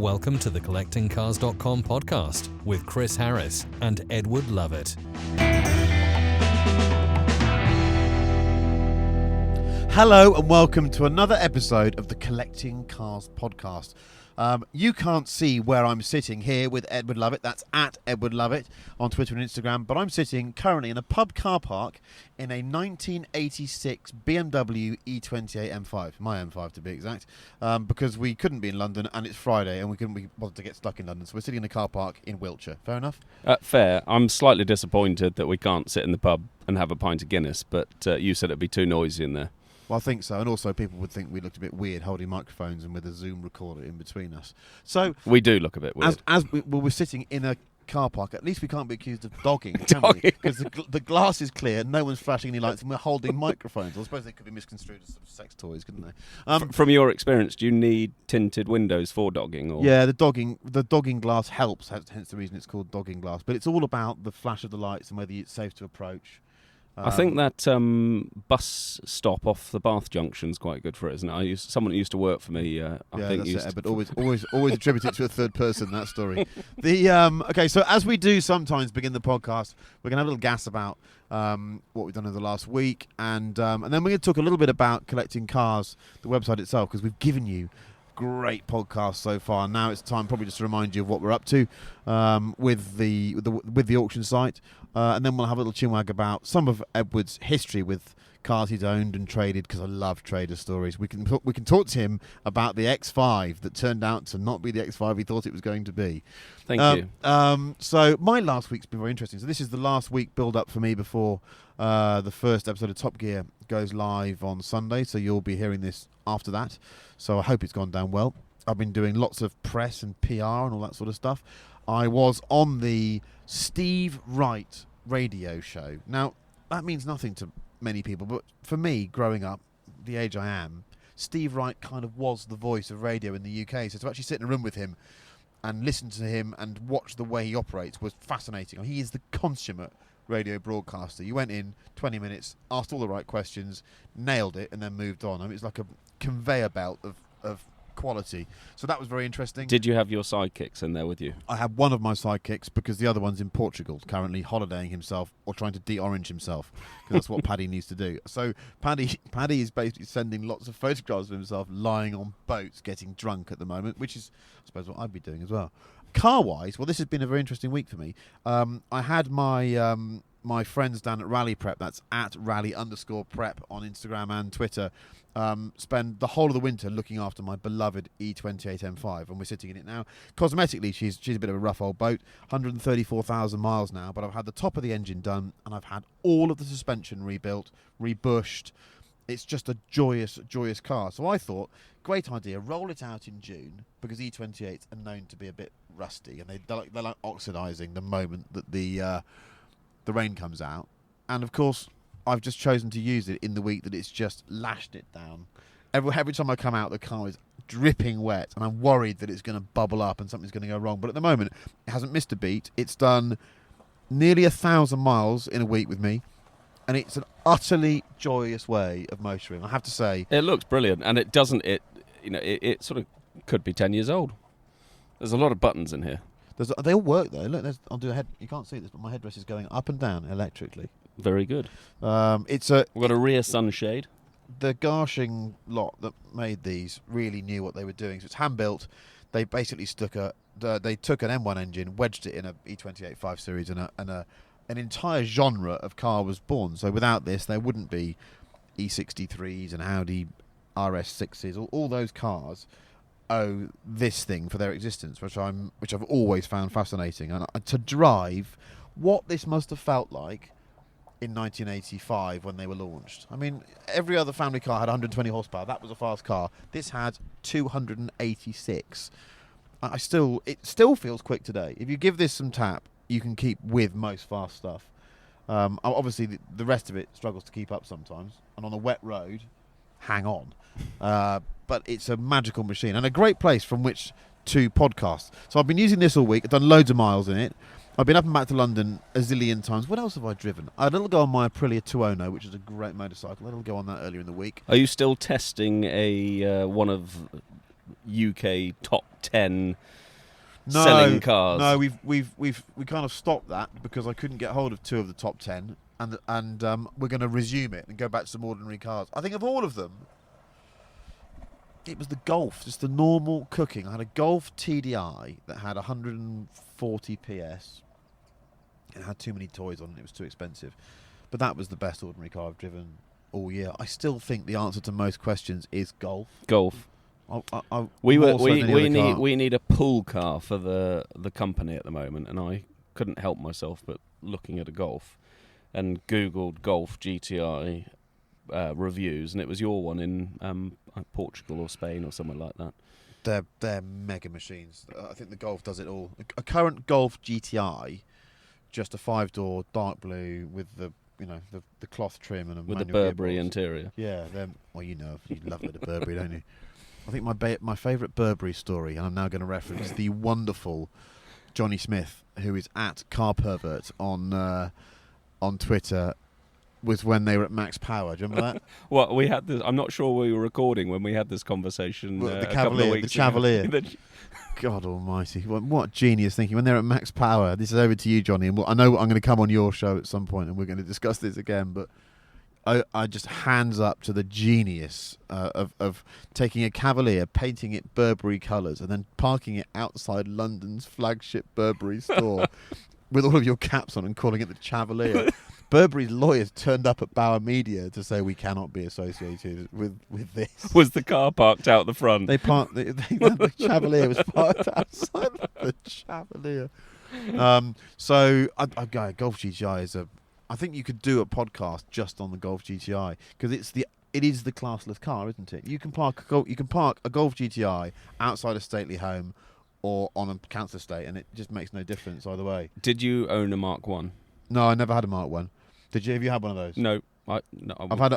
Welcome to the CollectingCars.com podcast with Chris Harris and Edward Lovett. Hello and welcome to another episode of the Collecting Cars podcast. You can't see where I'm sitting here with Edward Lovett. That's at Edward Lovett on Twitter and Instagram. But I'm sitting currently in a pub car park in a 1986 BMW E28 M5, my M5 to be exact, because we couldn't be in London and it's Friday and we couldn't be bothered to get stuck in London. So we're sitting in a car park in Wiltshire. Fair enough? Fair. I'm slightly disappointed that we can't sit in the pub and have a pint of Guinness, but you said it'd be too noisy in there. Well, I think so, and also people would think we looked a bit weird holding microphones and with a Zoom recorder in between us. So we do look a bit weird. We're sitting in a car park, at least we can't be accused of dogging, can we? Because the glass is clear, no one's flashing any lights, and we're holding microphones. I suppose they could be misconstrued as sort of sex toys, couldn't they? From your experience, do you need tinted windows for dogging? Or? Yeah, the dogging glass helps, hence the reason it's called dogging glass. But it's all about the flash of the lights and whether it's safe to approach. I think that bus stop off the Bath Junction's quite good for it, isn't it? Someone who used to work for me. But always attribute it to a third person. That story. Okay, so as we do sometimes begin the podcast, we're gonna have a little gas about what we've done over the last week, and then we're gonna talk a little bit about Collecting Cars, the website itself, because we've given you great podcast so far. Now it's time probably just to remind you of what we're up to with the auction site, and then we'll have a little chinwag about some of Edward's history with cars he's owned and traded, because I love trader stories. We can talk to him about the X5 that turned out to not be the X5 he thought it was going to be. Thank you. So my last week's been very interesting. So this is the last week build up for me before the first episode of Top Gear goes live on Sunday, so you'll be hearing this after that. So I hope it's gone down well. I've been doing lots of press and PR and all that sort of stuff. I was on the Steve Wright radio show. Now, that means nothing to many people, but for me, growing up, the age I am, Steve Wright kind of was the voice of radio in the UK. So to actually sit in a room with him and listen to him and watch the way he operates was fascinating. He is the consummate radio broadcaster. You went in 20 minutes, asked all the right questions, nailed it, and then moved on. I mean, it's like a conveyor belt of quality. So that was very interesting. Did you have your sidekicks in there with you? I had one of my sidekicks because the other one's in Portugal, currently holidaying himself or trying to de-orange himself, because that's what Paddy needs to do. So Paddy is basically sending lots of photographs of himself lying on boats, getting drunk at the moment, which is, I suppose, what I'd be doing as well. Car-wise, well, this has been a very interesting week for me. I had my friends down at Rally Prep, that's at rally_prep on Instagram and Twitter, spend the whole of the winter looking after my beloved E28 M5, and we're sitting in it now. Cosmetically, she's a bit of a rough old boat, 134,000 miles now, but I've had the top of the engine done, and I've had all of the suspension rebuilt, rebushed. It's just a joyous car. So I thought, great idea, roll it out in June, because E28s are known to be a bit rusty, and they're like oxidising the moment that the rain comes out. And of course, I've just chosen to use it in the week that it's just lashed it down. Every time I come out, the car is dripping wet, and I'm worried that it's going to bubble up and something's going to go wrong. But at the moment, it hasn't missed a beat. It's done nearly 1,000 miles in a week with me, and it's an utterly joyous way of motoring, I have to say. It looks brilliant, and it sort of could be 10 years old. There's a lot of buttons in here. They all work though. Look, I'll do a head. You can't see this, but my headrest is going up and down electrically. Very good. We've got a rear sunshade. The Garshing lot that made these really knew what they were doing. So it's hand built. They basically took an M1 engine, wedged it in a E28 5 Series, and an entire genre of car was born. So without this, there wouldn't be E63s and Audi RS6s. All those cars owe this thing for their existence, which I've always found fascinating. And to drive what this must have felt like in 1985 when they were launched. I mean, every other family car had 120 horsepower. That was a fast car. This had 286. It still feels quick today. If you give this some tap, you can keep with most fast stuff. Obviously, the rest of it struggles to keep up sometimes. And on a wet road, hang on. But it's a magical machine and a great place from which to podcast. So I've been using this all week. I've done loads of miles in it. I've been up and back to London a zillion times. What else have I driven? I had a little go on my Aprilia 200, which is a great motorcycle. I had a little go on that earlier in the week. Are you still testing one of UK top 10 selling cars. No, we kind of stopped that because I couldn't get hold of 2 of the top 10, and we're going to resume it and go back to some ordinary cars. I think of all of them, it was the Golf, just the normal cooking. I had a Golf TDI that had 140 PS. It had too many toys on it. It was too expensive. But that was the best ordinary car I've driven all year. I still think the answer to most questions is Golf. Golf. We need a pool car for the company at the moment, and I couldn't help myself but looking at a Golf and Googled Golf GTI reviews, and it was your one in Portugal or Spain or somewhere like that. They're mega machines. I think the Golf does it all. A current Golf GTI, just a 5-door dark blue with the cloth trim and with the Burberry interior. Yeah, you love a bit of Burberry, don't you? I think my favourite Burberry story, and I'm now going to reference the wonderful Johnny Smith, who is at Car Pervert on Twitter, was when they were at Max Power. Do you remember that? Well, we had this. I'm not sure we were recording when we had this conversation. The Cavalier. God Almighty! What genius thinking! When they're at Max Power, this is over to you, Johnny. And I know I'm going to come on your show at some point, and we're going to discuss this again. But I just hands up to the genius of taking a Cavalier, painting it Burberry colours, and then parking it outside London's flagship Burberry store with all of your caps on and calling it the Cavalier. Burberry's lawyers turned up at Bauer Media to say we cannot be associated with this. Was the car parked out the front? The Cavalier was parked outside the Cavalier. So Golf GTI is I think you could do a podcast just on the Golf GTI because it is the classless car, isn't it? You can park a Golf GTI outside a stately home or on a council estate, and it just makes no difference either way. Did you own a Mark 1? No, I never had a Mark 1. Did you? Have you had one of those? No. I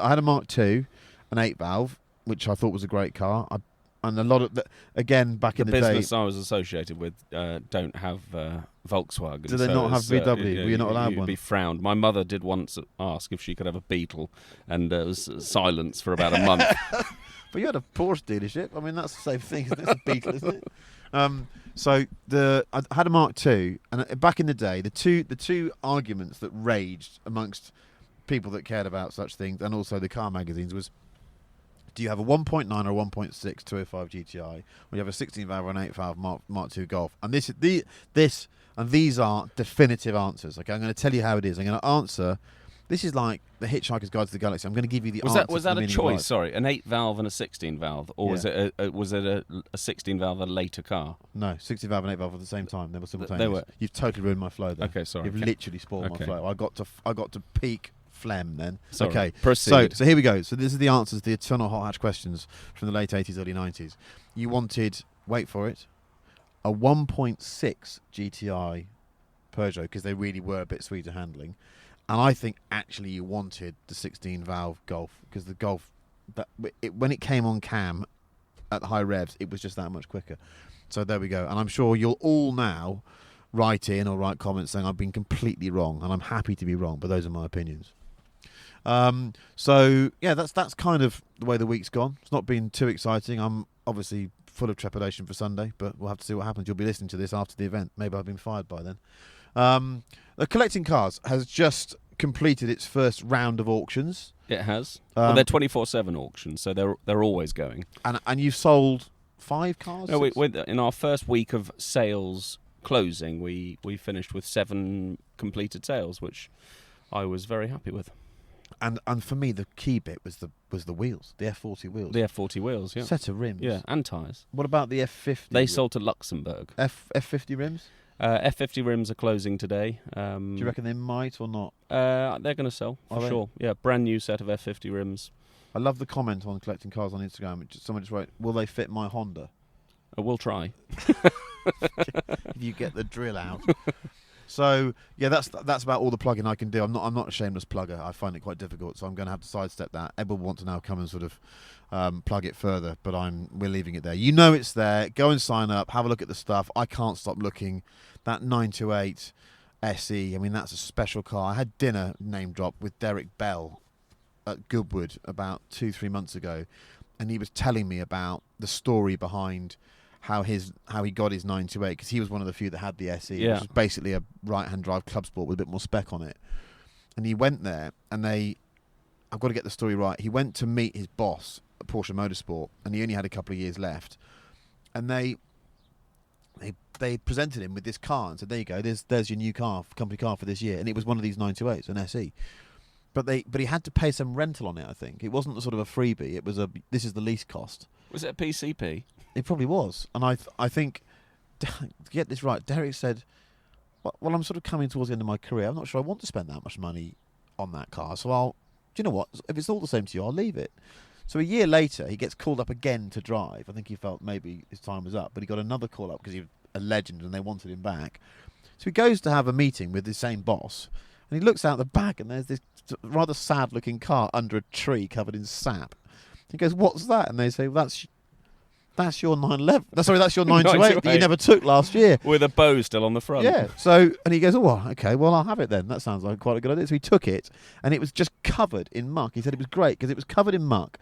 had a Mark 2, an 8-valve, which I thought was a great car. And a lot of again back in the day, the business I was associated with don't have Volkswagen. Do they not have VW? Were you not allowed one? You'd be frowned. My mother did once ask if she could have a Beetle, and there was silence for about a month. But you had a Porsche dealership. I mean, that's the same thing. It's a Beetle, isn't it? I had a Mark II, and back in the day, the two arguments that raged amongst people that cared about such things, and also the car magazines, was: do you have a 1.9 or a 1.6 205 GTI, or you have a 16-valve or an 8-valve Mark II Golf? And these are definitive answers. Okay, I'm going to tell you how it is. I'm going to answer. This is like the Hitchhiker's Guide to the Galaxy. I'm going to give you the answer. Was that a choice? Sorry, an 8-valve and a 16-valve, or was it a 16-valve a later car? No, 16-valve and 8-valve at the same time. They were simultaneous. You've totally ruined my flow there. Okay, sorry. You've literally spoiled my flow. I got to peak phlegm then. Sorry. Okay, proceed. So here we go. So this is the answers to the eternal hot hatch questions from the late 80s, early 90s. You wanted, wait for it, a 1.6 GTI Peugeot because they really were a bit sweeter handling. And I think actually you wanted the 16-valve Golf because the Golf, when it came on cam at high revs, it was just that much quicker. So there we go. And I'm sure you'll all now write in or write comments saying I've been completely wrong, and I'm happy to be wrong, but those are my opinions. So yeah, that's kind of the way the week's gone. It's not been too exciting. I'm obviously full of trepidation for Sunday, but we'll have to see what happens. You'll be listening to this after the event. Maybe I've been fired by then. The Collecting Cars has just completed its first round of auctions. It has. Well, they're 24/7 auctions, so they're always going. And you've sold 5 cars? No, in our first week of sales closing, we finished with 7 completed sales, which I was very happy with. And for me, the key bit was the wheels, the F40 wheels. The F40 wheels, yeah. Set of rims. Yeah, and tyres. What about the F50? They sold to Luxembourg. F50 rims? F50 rims are closing today. Do you reckon they might or not? They're going to sell, for sure. Yeah, brand new set of F50 rims. I love the comment on Collecting Cars on Instagram. Someone just wrote, will they fit my Honda? We'll try. If you get the drill out. So yeah, that's about all the plugging I can do. I'm not a shameless plugger. I find it quite difficult, so I'm going to have to sidestep that. Edward will want to now come and sort of plug it further, but we're leaving it there. You know it's there. Go and sign up. Have a look at the stuff. I can't stop looking. That 928 SE. I mean, that's a special car. I had dinner, name drop, with Derek Bell at Goodwood about 2-3 months ago, and he was telling me about the story behind how he got his 928, because he was one of the few that had the SE, which was basically a right-hand drive club sport with a bit more spec on it. And he went there, and I've got to get the story right. He went to meet his boss at Porsche Motorsport, and he only had a couple of years left. And they presented him with this car and said, "There you go. There's your new car, company car for this year." And it was one of these 928s, an SE. But he had to pay some rental on it. I think it wasn't sort of a freebie. It was this is the lease cost. Was it a PCP? It probably was. And I think, to get this right, Derek said, "Well, I'm sort of coming towards the end of my career. I'm not sure I want to spend that much money on that car. So do you know what? If it's all the same to you, I'll leave it." So a year later, he gets called up again to drive. I think he felt maybe his time was up, but he got another call up because he was a legend and they wanted him back. So he goes to have a meeting with the same boss, and he looks out the back, and there's this rather sad-looking car under a tree covered in sap. He goes, "What's that?" And they say, "Well, that's your 911. Sorry, that's your 928 that you never took last year." With a bow still on the front. Yeah. So, and he goes, "Oh, well, okay, well, I'll have it then. That sounds like quite a good idea." So he took it, and it was just covered in muck. He said it was great because it was covered in muck,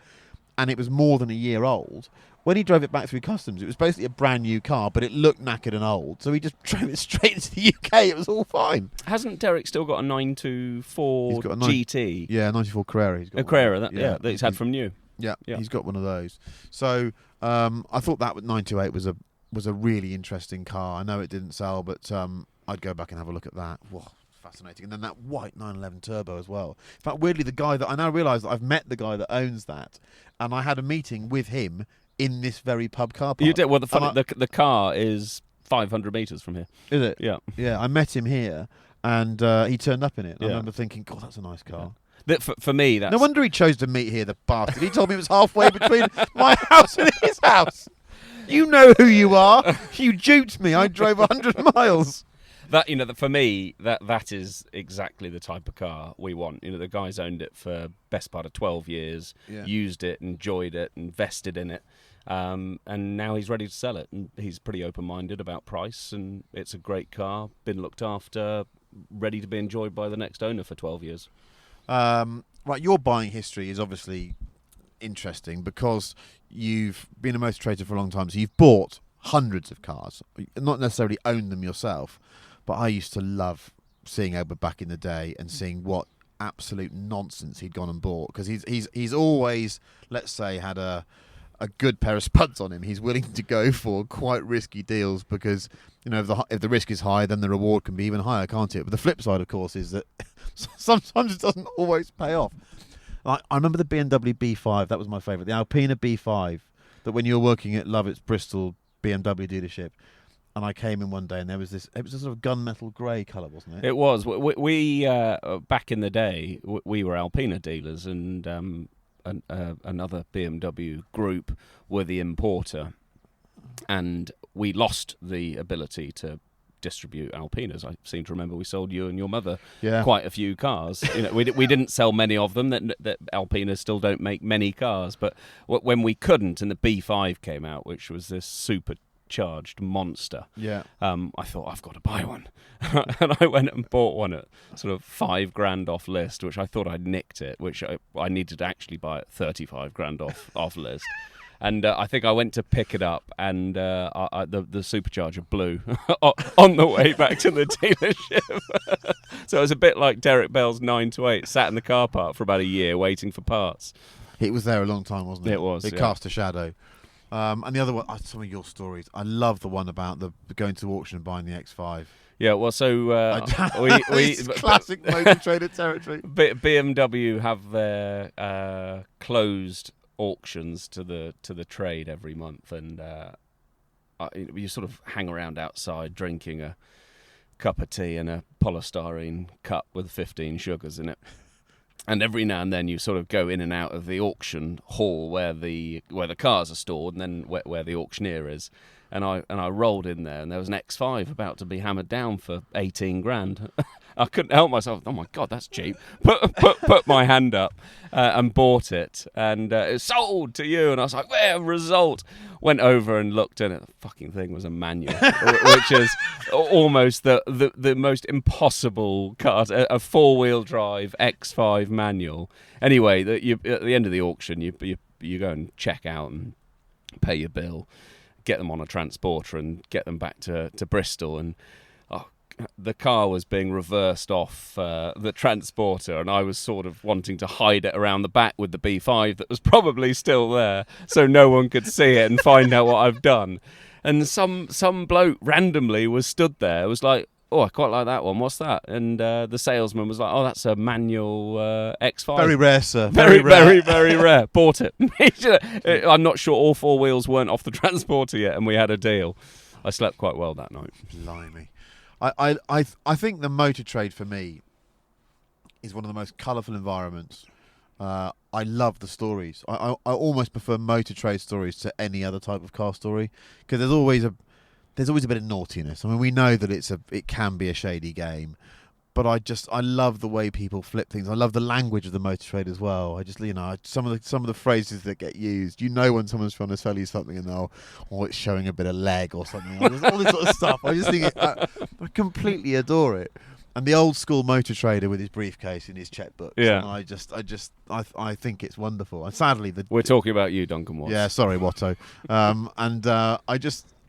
and it was more than a year old. When he drove it back through customs, it was basically a brand new car, but it looked knackered and old. So he just drove it straight into the UK. It was all fine. Hasn't Derek still got a 924 GT? Yeah, 94 Carrera. He's got a Carrera, that he's had from new. Yeah, he's got one of those. So I thought that 928 was a really interesting car. I know it didn't sell, but I'd go back and have a look at that. Whoa, fascinating. And then that white 911 Turbo as well. In fact, weirdly, the guy that I now realise that I've met the guy that owns that, and I had a meeting with him in this very pub car park. You did. Well, the car is 500 metres from here. Is it? Yeah. Yeah, I met him here, and he turned up in it. I remember thinking, God, that's a nice car. Yeah. For me, that's... No wonder he chose to meet here, the bastard. He told me it was halfway between my house and his house. You know who you are. You duped me. I drove 100 miles. That, for me, that is exactly the type of car we want. The guy's owned it for best part of 12 years, used it, enjoyed it, invested in it, and now he's ready to sell it. And he's pretty open-minded about price, and it's a great car, been looked after, ready to be enjoyed by the next owner for 12 years. Right, your buying history is obviously interesting because you've been a motor trader for a long time, so you've bought hundreds of cars, not necessarily owned them yourself. But I used to love seeing Edward back in the day and seeing what absolute nonsense he'd gone and bought, because he's always, let's say, had a good pair of spuds on him. He's willing to go for quite risky deals because if the risk is high, then the reward can be even higher, can't it? But the flip side, of course, is that sometimes it doesn't always pay off. Like, I remember the BMW B5. That was my favourite. The Alpina B5. That when you were working at Lovett's Bristol BMW dealership. And I came in one day, and there was this. It was a sort of gunmetal grey colour, wasn't it? It was. We back in the day, we were Alpina dealers, and another BMW group were the importer, and we lost the ability to distribute Alpinas. I seem to remember we sold you and your mother quite a few cars. We didn't sell many of them. That Alpinas still don't make many cars, but when we couldn't, and the B5 came out, which was this supercharged monster. I thought, I've got to buy one. And I went and bought one at sort of $5,000 off list, which I thought I'd nicked it, which I needed to actually buy at $35,000 off list. And I think I went to pick it up, and the supercharger blew on the way back to the dealership. So it was a bit like Derek Bell's 928, sat in the car park for about a year waiting for parts. It was there a long time, wasn't it? It was. It cast a shadow. And the other one, some of your stories. I love the one about the going to auction and buying the X5. Yeah, well, so it's classic motor trader territory. BMW have their closed auctions to the trade every month, and you sort of hang around outside drinking a cup of tea in a polystyrene cup with 15 sugars in it. And every now and then you sort of go in and out of the auction hall where the cars are stored, and then where the auctioneer is. And I rolled in there, and there was an X5 about to be hammered down for 18 grand. I couldn't help myself. Oh my God, that's cheap. Put my hand up and bought it, and it's sold to you. And I was like, "Where result?" Went over and looked, and the fucking thing was a manual, which is almost the most impossible car. A 4-wheel drive X5 manual. Anyway, at the end of the auction, you go and check out and pay your bill, get them on a transporter, and get them back to Bristol, and the car was being reversed off the transporter, and I was sort of wanting to hide it around the back with the B5 that was probably still there, so no one could see it and find out what I've done. And some bloke randomly was stood there. It was like, "Oh, I quite like that one. What's that?" And the salesman was like, "Oh, that's a manual X5. Very rare, sir. Very rare. Bought it." I'm not sure all 4 wheels weren't off the transporter yet, and we had a deal. I slept quite well that night. Blimey. I think the motor trade for me is one of the most colourful environments. I love the stories. I almost prefer motor trade stories to any other type of car story, because there's always a bit of naughtiness. I mean, we know that it can be a shady game, but I love the way people flip things. I love the language of the motor trade as well. I just, some of the phrases that get used. When someone's trying to sell you something and it's showing a bit of leg or something. All this sort of stuff. I just think I completely adore it. And the old school motor trader with his briefcase and his checkbooks. Yeah. And I think it's wonderful. And sadly, we're talking about you, Duncan Watts. Yeah, sorry, Watto.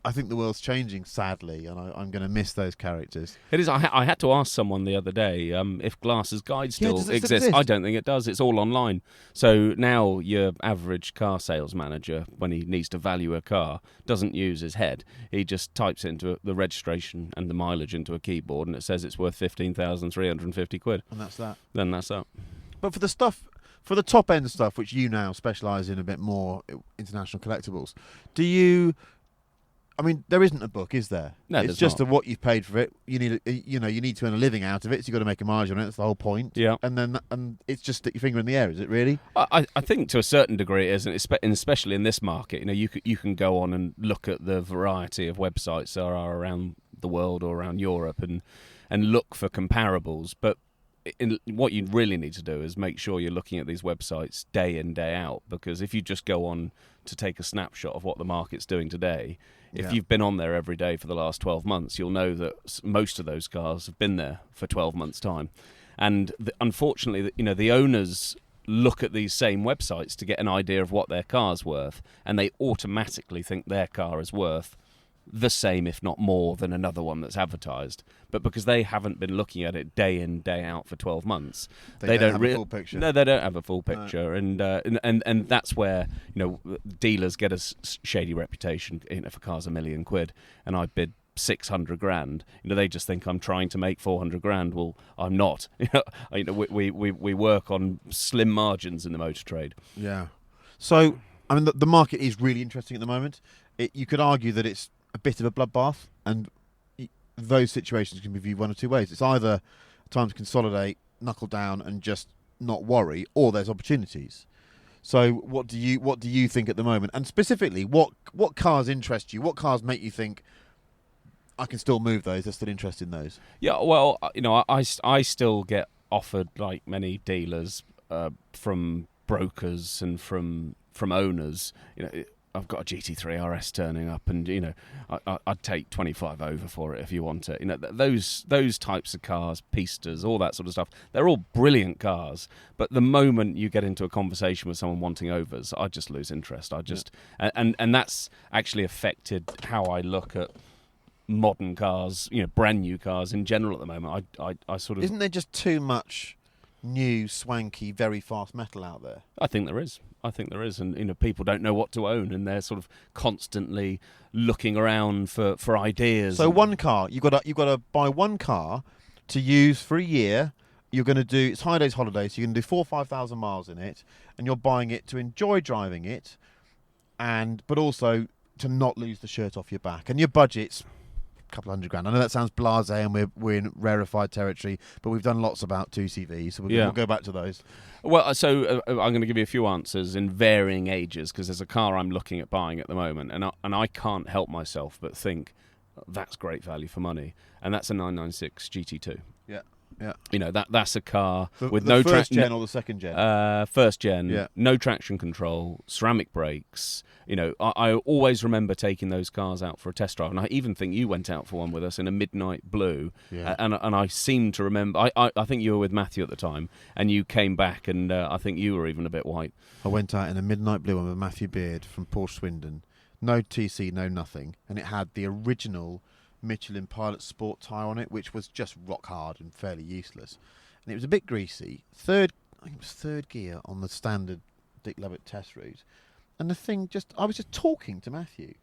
I think the world's changing, sadly, and I'm going to miss those characters. It is. I had to ask someone the other day if Glass's Guide still exists. I don't think it does. It's all online. So now your average car sales manager, when he needs to value a car, doesn't use his head. He just types into the registration and the mileage into a keyboard, and it says it's worth 15,350 quid. And that's that. Then that's that. But for the top end stuff, which you now specialise in a bit more, international collectibles, I mean, there isn't a book, is there? No, it's just what you've paid for it. You need to earn a living out of it, so you've got to make a margin on it. That's the whole point. Yeah. And it's just stick your finger in the air, is it really? I think to a certain degree it is, and especially in this market. You can go on and look at the variety of websites there are around the world or around Europe and look for comparables. But what you really need to do is make sure you're looking at these websites day in, day out, because if you just go on to take a snapshot of what the market's doing today, if you've been on there every day for the last 12 months, you'll know that most of those cars have been there for 12 months' time. And unfortunately, the owners look at these same websites to get an idea of what their car's worth, and they automatically think their car is worth the same, if not more, than another one that's advertised. But because they haven't been looking at it day in, day out for 12 months, they don't have a full picture. No, they don't have a full picture, no. and that's where dealers get a shady reputation. If a car's £1 million, and I bid 600 grand, they just think I'm trying to make 400 grand. Well, I'm not. We work on slim margins in the motor trade. Yeah. So I mean, the market is really interesting at the moment. You could argue that it's a bit of a bloodbath, and those situations can be viewed one of two ways. It's either time to consolidate, knuckle down, and just not worry, or there's opportunities. So, what do you think at the moment? And specifically, what cars interest you? What cars make you think I can still move those? They're still interested in those. Yeah, well, I still get offered, like many dealers, from brokers and from owners. I've got a GT3 RS turning up, and I'd take 25 over for it if you want it. Those types of cars, pistas, all that sort of stuff. They're all brilliant cars, but the moment you get into a conversation with someone wanting overs, I just lose interest. And that's actually affected how I look at modern cars, brand new cars in general at the moment. I sort of isn't there just too much new, swanky, very fast metal out there? I think there is, and people don't know what to own, and they're sort of constantly looking around for ideas. So one car, you've got to buy one car to use for a year. You're going to do it's holidays, so you're going to do 4,000 or 5,000 miles in it, and you're buying it to enjoy driving it, but also to not lose the shirt off your back. And your budget's couple £100,000. I know that sounds blasé, and we're in rarefied territory, but we've done lots about 2CVs, so we'll go back to those. Well, so I'm going to give you a few answers in varying ages, because there's a car I'm looking at buying at the moment, and I can't help myself but think that's great value for money, and that's a 996 GT2. Yeah. Yeah, you know that's a car with the no first gen or the second gen. First gen, no traction control, ceramic brakes. You know, I always remember taking those cars out for a test drive, and I even think you went out for one with us in a midnight blue. Yeah. And I seem to remember. I think you were with Matthew at the time, and you came back, and I think you were even a bit white. I went out in a midnight blue one with Matthew Beard from Porsche Swindon. No TC, no nothing, and it had the original Michelin Pilot Sport tyre on it, which was just rock hard and fairly useless, and it was a bit greasy. I think it was third gear on the standard Dick Lovett test route, and the thing I was just talking to Matthew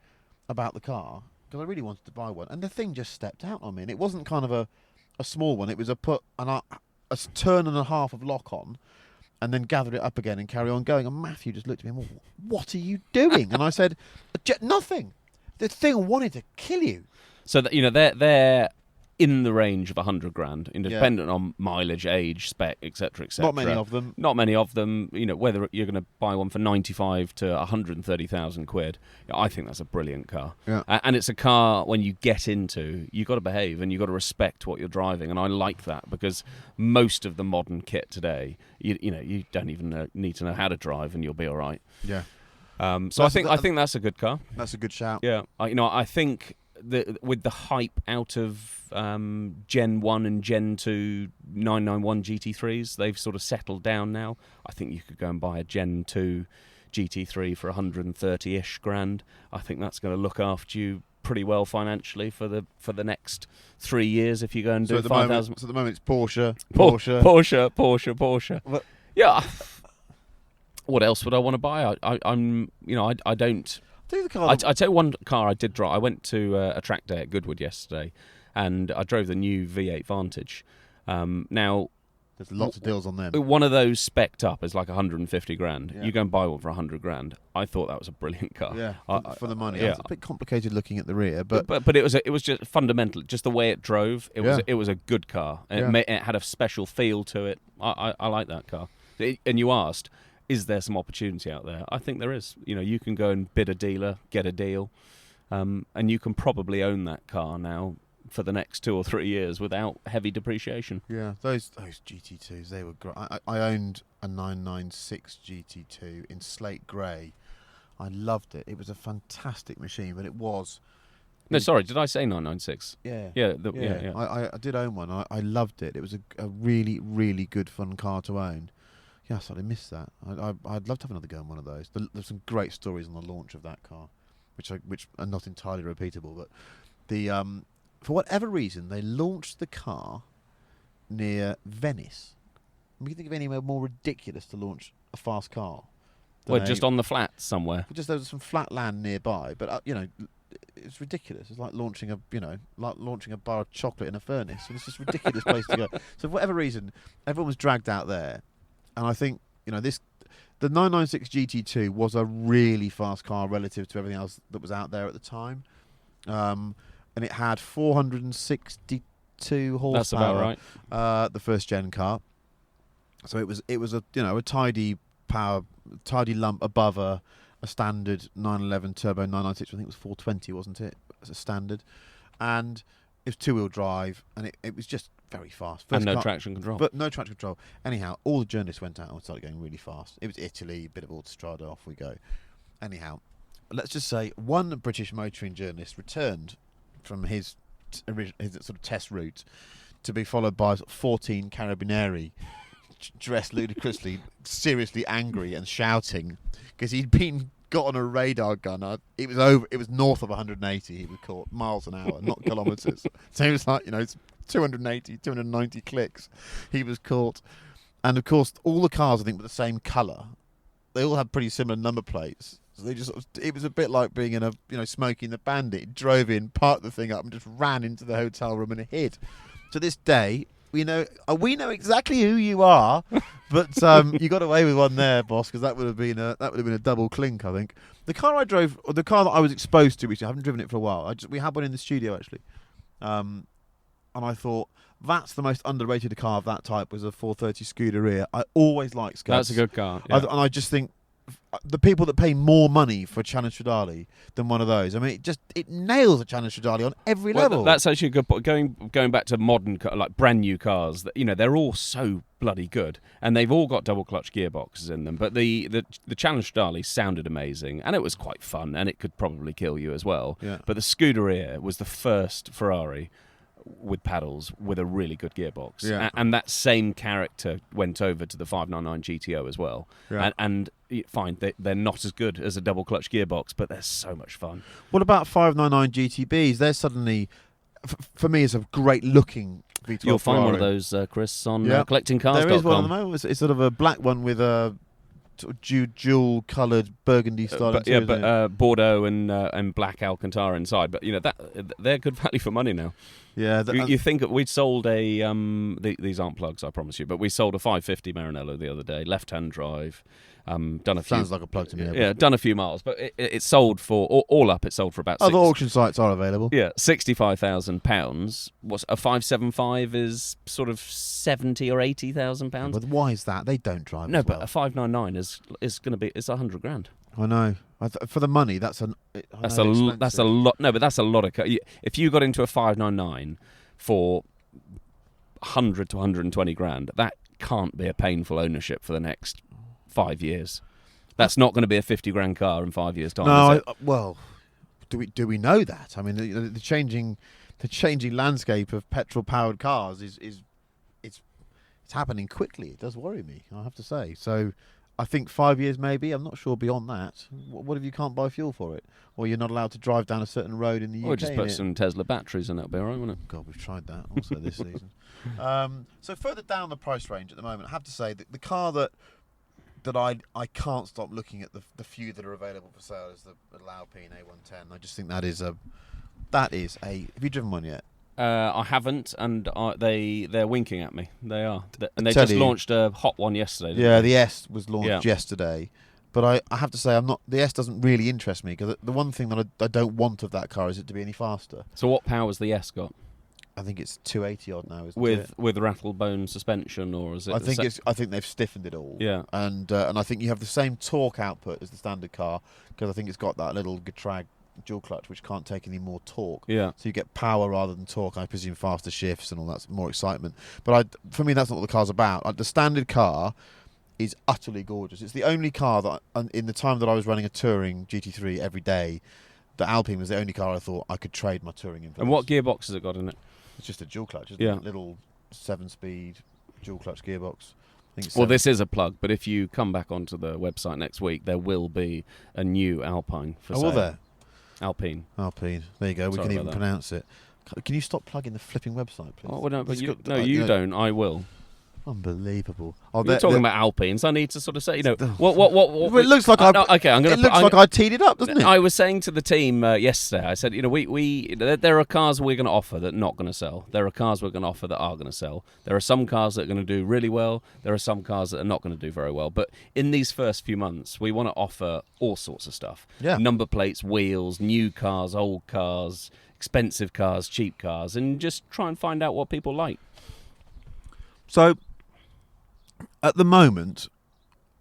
about the car because I really wanted to buy one, and the thing just stepped out on me, and it wasn't kind of a small one. It was a turn and a half of lock on, and then gathered it up again and carry on going. And Matthew just looked at me and went, "What are you doing?" And I said, "Nothing. The thing wanted to kill you." So that, you know, they're in the range of $100,000, independent on mileage, age, spec, etc., etc. Not many of them. Not many of them. You know, whether you're going to buy one for 95 to 130,000 quid, I think that's a brilliant car. Yeah. And it's a car when you get into, you've got to behave and you've got to respect what you're driving. And I like that, because most of the modern kit today, you know, you don't even need to know how to drive and you'll be all right. Yeah. So I think that's a good car. That's a good shout. Yeah. I think with the hype out of Gen 1 and Gen 2 991 GT3s, they've sort of settled down now. I think you could go and buy a Gen 2 GT3 for 130-ish grand. I think that's going to look after you pretty well financially for the next 3 years if you go and do 5,000. So at the moment it's Porsche. What? Yeah. What else would I want to buy? I don't. I tell you one car I did drive. I went to a track day at Goodwood yesterday, and I drove the new V8 Vantage. Now, there's lots of deals on them. One of those spec'd up is like 150 grand. Yeah. You go and buy one for 100 grand. I thought that was a brilliant car. Yeah, for the money. Yeah. It's a bit complicated looking at the rear, but it was just fundamental. Just the way it drove. It was a good car. And it had a special feel to it. I like that car. And you asked, is there some opportunity out there? I think there is. You know, you can go and bid a dealer, get a deal, and you can probably own that car now for the next 2 or 3 years without heavy depreciation. Yeah, those GT2s, they were great. I owned a 996 GT2 in slate grey. I loved it. It was a fantastic machine, but it was... No, sorry, did I say 996? Yeah. Yeah. I did own one. I loved it. It was a really, really good fun car to own. Yeah, I sort of missed that. I'd love to have another go on one of those. There's some great stories on the launch of that car, which are not entirely repeatable. But for whatever reason, they launched the car near Venice. Can you think of anywhere more ridiculous to launch a fast car? Well, just on the flats somewhere. Just there was some flat land nearby, but it's ridiculous. It's like launching a bar of chocolate in a furnace. And it's just a ridiculous place to go. So for whatever reason, everyone was dragged out there. And I think, the 996 GT2 was a really fast car relative to everything else that was out there at the time. And it had 462 horsepower. That's about right. The first gen car. So it was a tidy lump above a standard 911 turbo 996. I think it was 420, wasn't it? As a standard. And it was 2-wheel drive, and it was just very fast. And no traction control. But no traction control. Anyhow, all the journalists went out and started going really fast. It was Italy, a bit of Autostrada, off we go. Anyhow, let's just say one British motoring journalist returned from his sort of test route to be followed by 14 carabinieri dressed ludicrously, seriously angry and shouting because he'd been got on a radar gun. It was north of 180. He was caught miles an hour, not kilometres. So he was like, 280, 290 clicks. He was caught, and of course, all the cars I think were the same colour. They all had pretty similar number plates. So they just it was a bit like being in a Smokey and the Bandit. He drove in, parked the thing up, and just ran into the hotel room and hid. To this day, we know exactly who you are, but you got away with one there, boss, because that would have been a double clink, I think. The car I drove, or the car that I was exposed to, which I haven't driven it for a while. We had one in the studio actually. and I thought that's the most underrated car of that type was a 430 Scuderia. I always like Scuds. That's a good car. Yeah. And I just think the people that pay more money for a Challenge Stradale than one of those, I mean, it nails a Challenge Stradale on every level. That's actually a good point. Going back to modern, like brand new cars, they're all so bloody good, and they've all got double clutch gearboxes in them. But the Challenge Stradale sounded amazing, and it was quite fun, and it could probably kill you as well. Yeah. But the Scuderia was the first Ferrari with paddles with a really good gearbox, and that same character went over to the 599 GTO as well. And fine, they're not as good as a double clutch gearbox, but they're so much fun. What about 599 GTBs? They're suddenly, for me, it's a great looking V12 You'll find Ferrari. one of those, Chris, on collectingcars.com. There is one at the moment. It's sort of a black one with a sort of dual coloured burgundy style interior. But Bordeaux and black Alcantara inside. But they're good value for money now. Yeah, you think we'd sold a these aren't plugs, I promise you, but we sold a 550 Maranello the other day, left-hand drive. Done a few. Sounds like a plug to me. Yeah, done a few miles, but it sold for all up. It sold for about. Other auction sites are available. Yeah, £65,000. What's a 575 is sort of £70,000 or £80,000. But why is that? They don't drive. No, as well. but a 599 is going to be £100,000. I know. For the money, that's a lot. No, but that's a lot of. If you got into a 599 for 100 to 120 grand, that can't be a painful ownership for the next 5 years. That's not going to be a 50 grand car in 5 years' time. No, well, do we know that? I mean, the changing landscape of petrol powered cars is happening quickly. It does worry me, I have to say. So I think 5 years maybe. I'm not sure beyond that. What if you can't buy fuel for it, or you're not allowed to drive down a certain road in the UK? Or just put some Tesla batteries in, that'll be all right, won't it? God, we've tried that also this season. So further down the price range at the moment, I have to say that the car that I can't stop looking at the few that are available for sale is the Alpine A110. I just think that is a. Have you driven one yet? I haven't, and they're winking at me. They are, and they just launched a hot one yesterday. Yeah, the S was launched yesterday, but I have to say The S doesn't really interest me, because the one thing that I don't want of that car is it to be any faster. So what power has the S got? I think it's 280 odd now, isn't it? With rattlebone suspension, or is it? I think they've stiffened it all. Yeah, and I think you have the same torque output as the standard car, because I think it's got that little Getrag dual clutch which can't take any more torque. Yeah. So you get power rather than torque. I presume faster shifts and all that, more excitement. But for me, that's not what the car's about. The standard car is utterly gorgeous. It's the only car that, in the time that I was running a touring GT3 every day, the Alpine was the only car I thought I could trade my touring in for. And what gearbox has it got in it? It's just a dual clutch, isn't it? Little 7-speed dual clutch gearbox. Well, this is a plug, but if you come back onto the website next week, there will be a new Alpine for sale. Will there? Alpine. There you go. We can even pronounce it. Can you stop plugging the flipping website, please? Oh, well, no, but you don't. I will. Unbelievable. You're talking about Alpines. I need to sort of say, what? Well, it looks like I teed it up, doesn't it? I was saying to the team yesterday, I said, there are cars we're going to offer that are not going to sell. There are cars we're going to offer that are going to sell. There are some cars that are going to do really well. There are some cars that are not going to do very well. But in these first few months, we want to offer all sorts of stuff. Yeah. Number plates, wheels, new cars, old cars, expensive cars, cheap cars, and just try and find out what people like. So, at the moment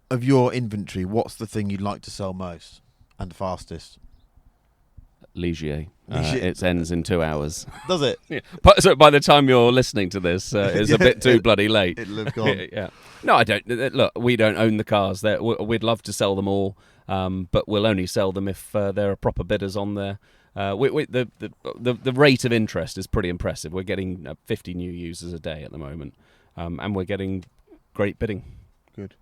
of your inventory, what's the thing you'd like to sell most and fastest? Ligier. It ends in 2 hours. Does it? Yeah. So by the time you're listening to this, it's a bit too bloody late. It'll have gone. Yeah. No, I don't. Look, we don't own the cars. We'd love to sell them all, but we'll only sell them if there are proper bidders on there. The rate of interest is pretty impressive. We're getting 50 new users a day at the moment, and we're getting great bidding. Good.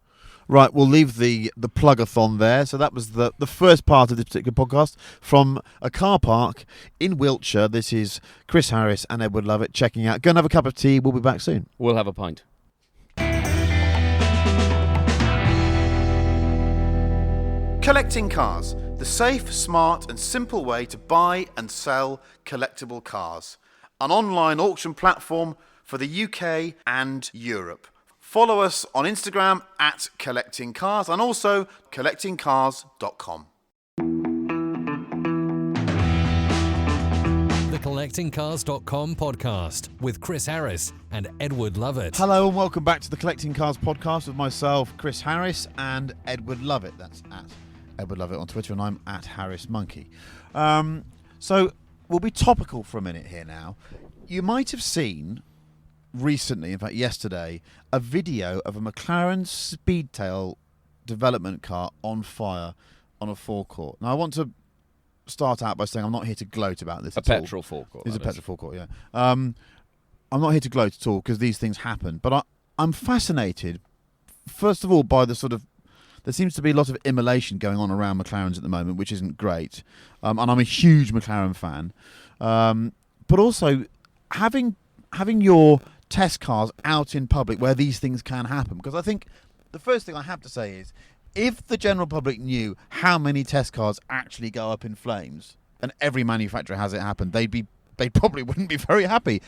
Right, we'll leave the plug-a-thon there. So that was the first part of this particular podcast from a car park in Wiltshire. This is Chris Harris and Edward Lovett checking out. Go and have a cup of tea. We'll be back soon. We'll have a pint. Collecting Cars, the safe, smart and simple way to buy and sell collectible cars. An online auction platform for the UK and Europe. Follow us on Instagram at Collecting Cars and also collectingcars.com. CollectingCars.com podcast with Chris Harris and Edward Lovett. Hello and welcome back to the Collecting Cars podcast with myself, Chris Harris, and Edward Lovett. That's at Edward Lovett on Twitter, and I'm at Harris Monkey. So we'll be topical for a minute here now. You might have seen recently, in fact yesterday, a video of a McLaren Speedtail development car on fire on a forecourt. Now I want to start out by saying I'm not here to gloat about this at all. A petrol forecourt. It's a petrol forecourt, yeah. I'm not here to gloat at all because these things happen, but I'm fascinated, first of all, by the sort of, there seems to be a lot of immolation going on around McLarens at the moment, which isn't great, and I'm a huge McLaren fan, but also having your test cars out in public where these things can happen, because I think the first thing I have to say is, if the general public knew how many test cars actually go up in flames, and every manufacturer has it happen, they probably wouldn't be very happy.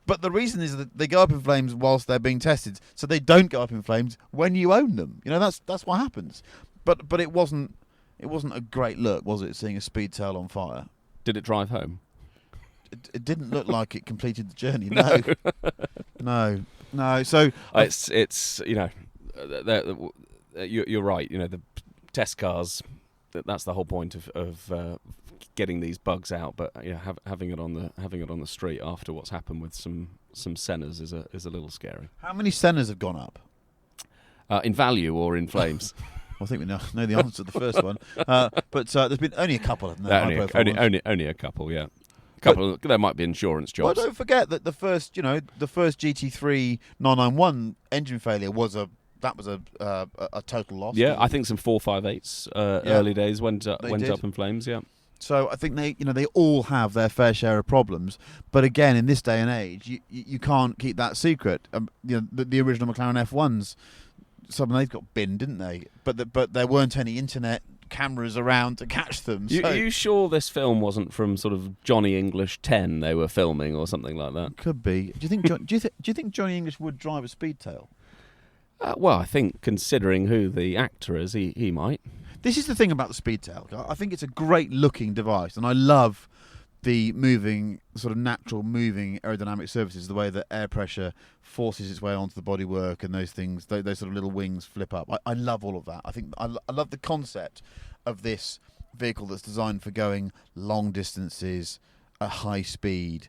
But the reason is that they go up in flames whilst they're being tested, so they don't go up in flames when you own them. You know, that's what happens. But it wasn't a great look, was it, seeing a Speedtail on fire? Did it drive home? It didn't look like it completed the journey. No, no. So it's you know, you're right. You know, the test cars. That's the whole point of getting these bugs out. But yeah, having it on the street after what's happened with some Sennas is a little scary. How many Sennas have gone up? In value or in flames? I think we know the answer to the first one. But there's been only a couple, haven't there? Only a couple, yeah. There might be insurance jobs. Well, don't forget that the first GT3 991 engine failure was a total loss. Yeah, I think some 458s early days went up in flames. Yeah. So I think they all have their fair share of problems, but again, in this day and age, you can't keep that secret. The original McLaren F1s, some of they've got binned, didn't they? But there weren't any internet cameras around to catch them. Are you sure this film wasn't from sort of Johnny English 10 they were filming or something like that? Could be. Do you think Johnny English would drive a Speedtail? Well, I think considering who the actor is, he might. This is the thing about the Speedtail. I think it's a great looking device, and I love the sort of natural moving aerodynamic surfaces, the way that air pressure forces its way onto the bodywork and those things, those sort of little wings flip up. I love all of that. I think I love the concept of this vehicle that's designed for going long distances at high speed,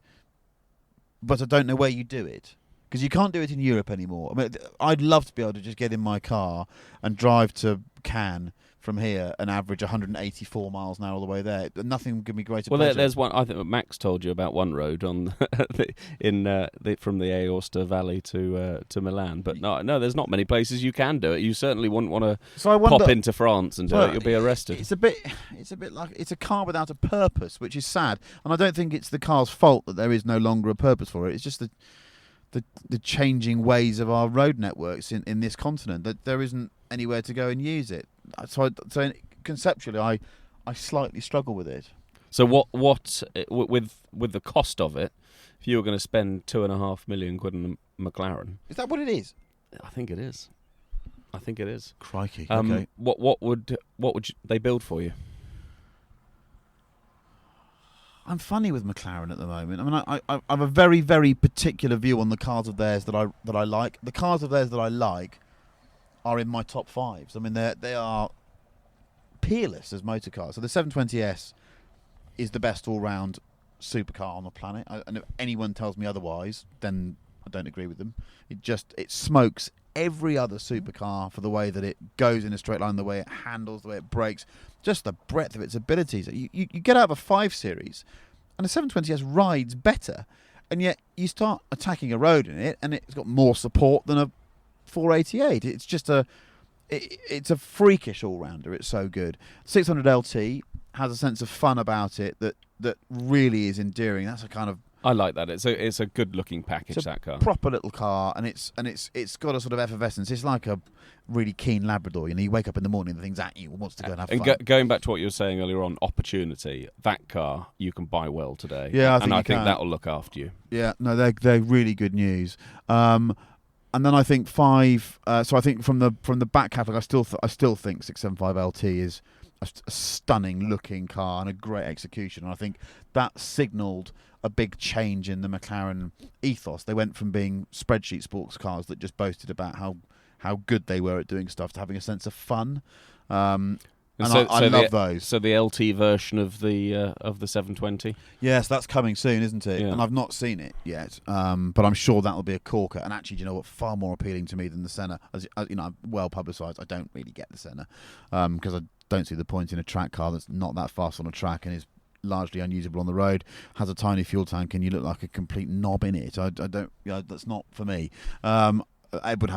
but I don't know where you do it. Because you can't do it in Europe anymore. I mean, I'd love to be able to just get in my car and drive to Cannes from here and average 184 miles an hour all the way there. Nothing would give me greater pleasure. Well, there's one. I think Max told you about one road on from the Aosta Valley to Milan. But no, there's not many places you can do it. You certainly wouldn't want to pop into France and do it. You'll be arrested. It's a bit like it's a car without a purpose, which is sad. And I don't think it's the car's fault that there is no longer a purpose for it. It's just the changing ways of our road networks in this continent, that there isn't anywhere to go and use it. So conceptually, I slightly struggle with it. So what with the cost of it, if you were going to spend £2.5 million on a McLaren, is that what it is? I think it is. Crikey. Okay. What would they build for you? I'm funny with McLaren at the moment. I mean, I have a very, very particular view on the cars of theirs that I like. The cars of theirs that I like are in my top fives. I mean, they are peerless as motor cars. So the 720S is the best all-round supercar on the planet. And if anyone tells me otherwise, then I don't agree with them. It smokes every other supercar for the way that it goes in a straight line, the way it handles, the way it brakes, just the breadth of its abilities. You get out of a 5 Series and a 720S rides better, and yet you start attacking a road in it and it's got more support than a 488. It's just it's a freakish all-rounder. It's so good. 600 LT has a sense of fun about it that really is endearing. That's a kind of, I like that. It's a good looking package, that car. Proper little car, and it's got a sort of effervescence. It's like a really keen Labrador. You wake up in the morning, the thing's at you and wants to go and have fun. Going back to what you were saying earlier on, opportunity. That car you can buy well today. Yeah, I think that'll look after you. Yeah, no, they're really good news. And then I think 5. So I think from the back catalogue, I still think 675 LT is a stunning looking car and a great execution. And I think that signalled a big change in the McLaren ethos. They went from being spreadsheet sports cars that just boasted about how good they were at doing stuff to having a sense of fun. I love those. So the LT version of the 720. Yes, that's coming soon, isn't it? Yeah. And I've not seen it yet, but I'm sure that'll be a corker. And actually, do you know what? Far more appealing to me than the Senna. As you know, well publicised. I don't really get the Senna because I don't see the point in a track car that's not that fast on a track and is largely unusable on the road. Has a tiny fuel tank, and you look like a complete knob in it. I don't. That's not for me. Edward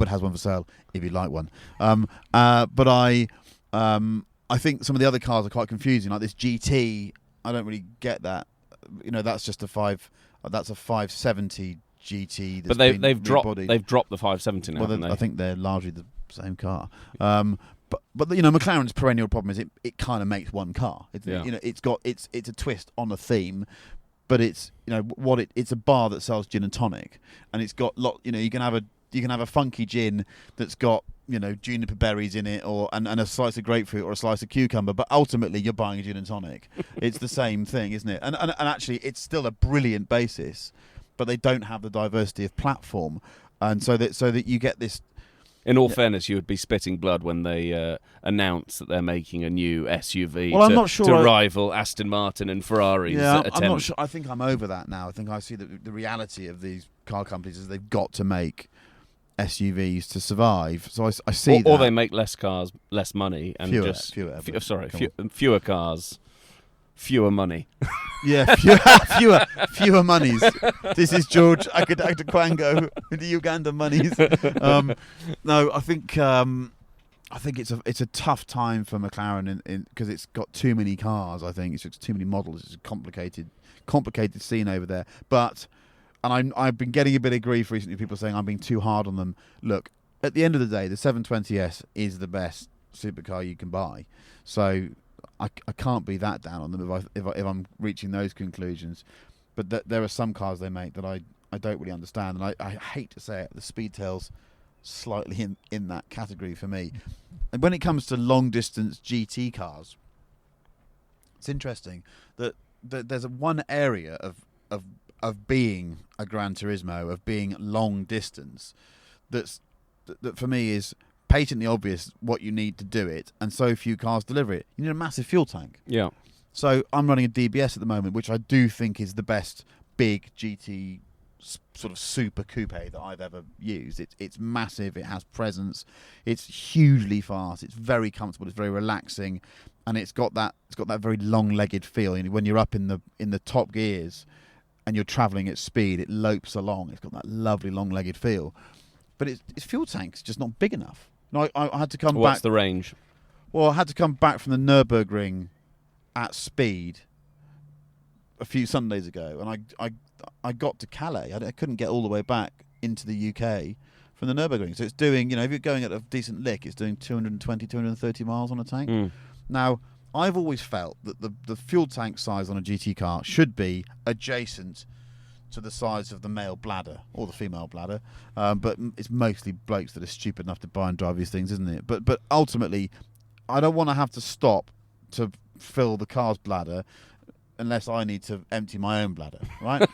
has one for sale if you'd like one. But I think some of the other cars are quite confusing. Like this GT, I don't really get that. That's just that's a 570 GT. But they've dropped the 570 now. Well, I think they're largely the same car. But McLaren's perennial problem is it kind of makes one car. It's a twist on a theme, but it's it's a bar that sells gin and tonic, and it's got you can have a funky gin that's got juniper berries in it, and a slice of grapefruit or a slice of cucumber, but ultimately you're buying a gin and tonic. It's the same thing, isn't it? And actually it's still a brilliant basis, but they don't have the diversity of platform, and so that you get this. In all fairness, you would be spitting blood when they announce that they're making a new SUV I'm not sure to rival Aston Martin and Ferrari's attempt. I'm not sure. I think I'm over that now. I think I see that the reality of these car companies is they've got to make SUVs to survive. So I see that. Or they make less cars, less money, and fewer cars, fewer money. Yeah, fewer monies. This is George Akadakwango with the Uganda monies. No, I think it's a tough time for McLaren because it's got too many cars. I think it's just too many models. It's a complicated scene over there. And I've been getting a bit of grief recently. People saying I'm being too hard on them. Look, at the end of the day, the 720S is the best supercar you can buy. So I can't be that down on them if I'm reaching those conclusions. But there are some cars they make that I don't really understand, and I hate to say it, the Speedtail's slightly in that category for me. And when it comes to long distance GT cars, it's interesting that there's one area of being a Gran Turismo, of being long distance, that for me is patently obvious what you need to do it, and so few cars deliver it. You need a massive fuel tank. Yeah. So I'm running a DBS at the moment, which I do think is the best big GT sort of super coupe that I've ever used. It's massive, it has presence, it's hugely fast, it's very comfortable, it's very relaxing, and it's got that very long-legged feel. When you're up in the top gears and you're travelling at speed, it lopes along. It's got that lovely long-legged feel. But its fuel tank's just not big enough. No, I had to come back. What's the range? Well, I had to come back from the Nürburgring at speed a few Sundays ago, and I got to Calais. I couldn't get all the way back into the UK from the Nürburgring. So it's doing, if you're going at a decent lick, it's doing 220, 230 miles on a tank. Mm. Now, I've always felt that the fuel tank size on a GT car should be adjacent to the size of the male bladder or the female bladder, but it's mostly blokes that are stupid enough to buy and drive these things, isn't it? But ultimately, I don't want to have to stop to fill the car's bladder unless I need to empty my own bladder, right?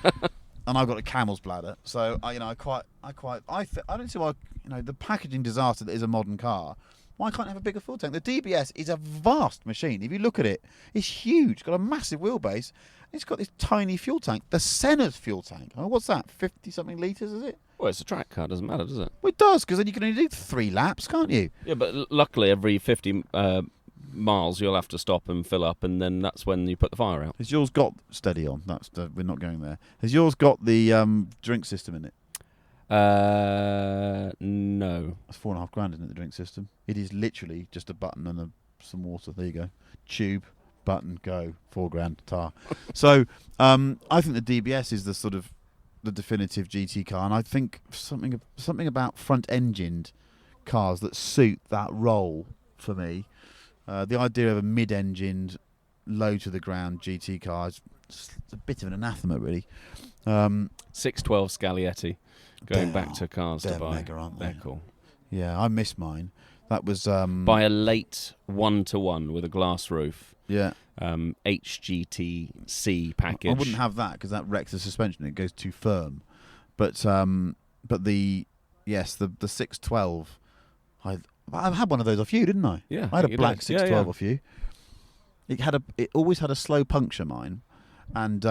And I've got a camel's bladder, so I don't see why the packaging disaster that is a modern car. Why can't it have a bigger fuel tank? The DBS is a vast machine. If you look at it, it's huge. It's got a massive wheelbase. It's got this tiny fuel tank. The Senna's fuel tank. Oh, what's that? 50-something litres, is it? Well, it's a track car. Doesn't matter, does it? Well, it does, because then you can only do 3 laps, can't you? Yeah, but luckily every 50 miles you'll have to stop and fill up, and then that's when you put the fire out. Has yours got steady on? We're not going there. Has yours got the drink system in it? No. That's $4,500, isn't it, the drink system? It is literally just a button and some water. There you go. Tube, button, go. $4,000 tar. So I think the DBS is the sort of the definitive GT car, and I think something about front-engined cars that suit that role for me. The idea of a mid-engined, low-to-the-ground GT car is a bit of an anathema, really. 612 Scaglietti. Going back to cars to buy. Mega, aren't they? They're cool. Yeah, I miss mine. That was by a late 1-to-1 with a glass roof. Yeah. HGTC package. I wouldn't have that because that wrecks the suspension. It goes too firm. But the 612. I had one of those off you, didn't I? Yeah. I had a black 612 off you. It always had a slow puncture, mine, and